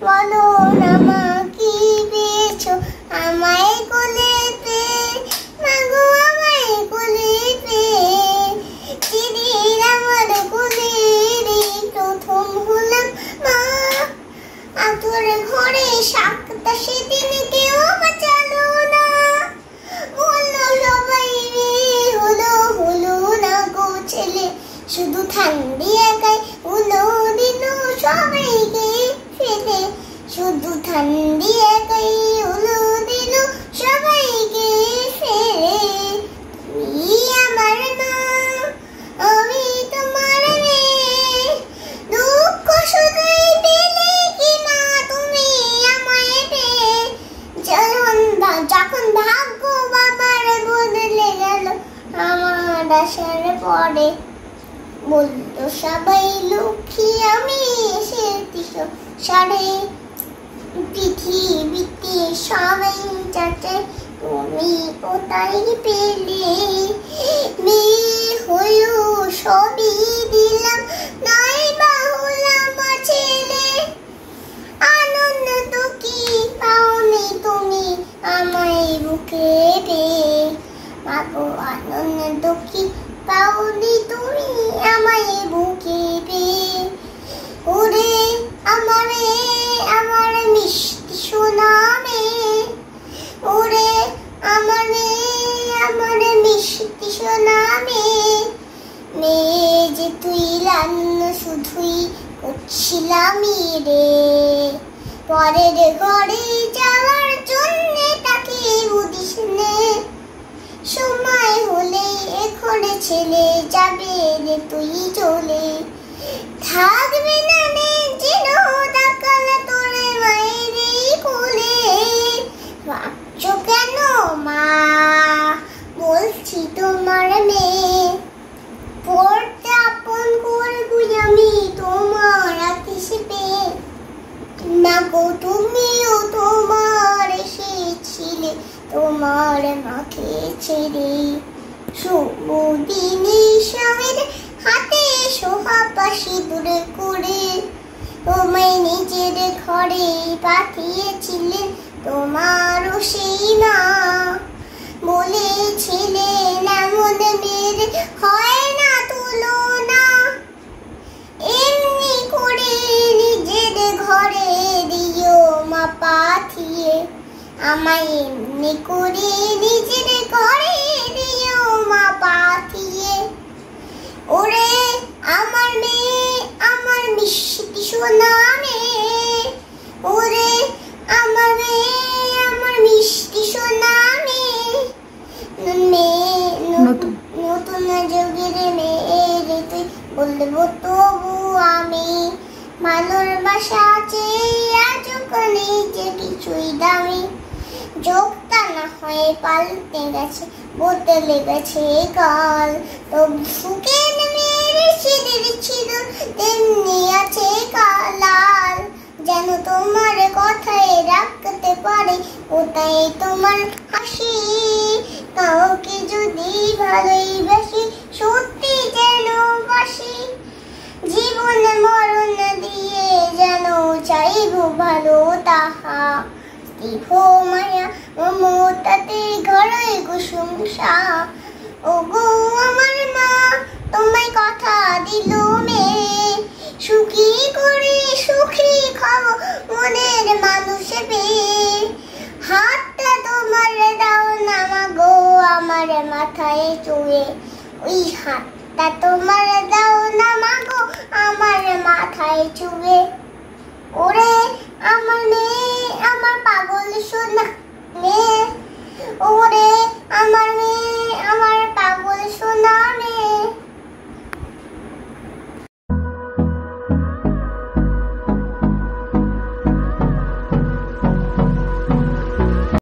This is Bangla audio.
বলো না মা কি পেয়েছো আমায় কোলে পেয়ে, মাগো আমায় কোলে পেয়ে। চিড়ির আমার কোলের প্রথম হলাম মা, আতুর ঘরে শাকটা সেদিন কেউ বাঁচালো না। বললো সবাই হলো হলো না গো ছেলে, শুধু ঠান্ডি একাই হলো দিল সবাইকে ফেলে। শুধু ঠান্ডি একাই হলো দিল সবাইকে ফেলে। তুমি আমার মা, আমি তোমার মেয়ে, দুঃখ শুধুই পেলে কিনা তুমি আমায় পেয়ে। যখন ভাগ্য বাবার বদলে গেল আমার আসার পরে, বললো সবাই লক্ষ্মী আমি এসেছি সাড়ে। পৃথিবীতে সবাই চাচে তুমি কোথায় পেলে, মেয়ে হয়েও সবই দিলাম নাই বা হলাম ছেলে। আনন্দ তো কি পাওনি তুমি আমায় বুকে পেয়ে, মাগো আনন্দ কি পাওনি তুমি আমায় বুকে পেয়ে। ওরে আমার মিষ্টি সোনা মেয়ে, ওরে আমার মিষ্টি সোনা মেয়ে। মেয়ে যে তুই লান্ন শুধুই করছিলাম রে, পরের ঘরে যাওয়ার জন্য তাকে বুঝিস নে। সময় হলে ঘরে ছেলে যাবে রে তুই চলে, থাকবে না নে যেন ডাকাল তোর মায়ের কোলে। ভাবছো কেন মা বলছি তোমার মেয়ে, পড়তে আপন করবো আমি তোমার হিসেবে। মাগো তুমিও তোমার এসেছিলে তোমার মাকে ছেড়ে। সুদিনী স্বামীর হাতে সোহাপাশি দূরে করে, তোমায় নিজের ঘরে পাঠিয়েছিলেন তোমারও সেই মা। বলেছিলেন এমন মেয়ের হয় না তুলনা, এমনি করে নিজের ঘরে দিও মা পাঠিয়ে। আমায় এমনি করে নিজের ঘরে দিও মা পাঠিয়ে। ওরে আমার মেয়ে আমার মিষ্টি সোনা মেয়ে, ওরে আমার মেয়ে আমার মিষ্টি সোনা মেয়ে। নতুন যুগের মেয়ে রে তুই, বলবো তবু আমি ভালোবাসা আছে আজ নিজে কিছুই দামি। যোগটা না হয়ে পাল্টে গেছে বদলে গেছে কাল, তবু সুখের মেয়ের সিঁড়ির ছিঁড়ো তেমনি আছে কালাল। যেন তোমার কথায় রাখতে পারে ওটাই তোমার হাসি, কাউকে যদি ভালোবাসি সত্যি যেন বাসি। জীবন মরণ দিয়ে যেন চাইবো ভালো তাহা, স্নেহ মায়া মমতাতে ঘরে কুসুমসা। ও গো আমার মা তোমায় কথা দিল মেয়ে, সুখী করে সুখী খাবো মনের মানুষ পেয়ে। হাতটা তোমার দাও না মাগো আমার মাথায় চুয়ে, ওই হাতটা তোমার দাও না মাগো আমার মাথায় চুয়ে। ওরে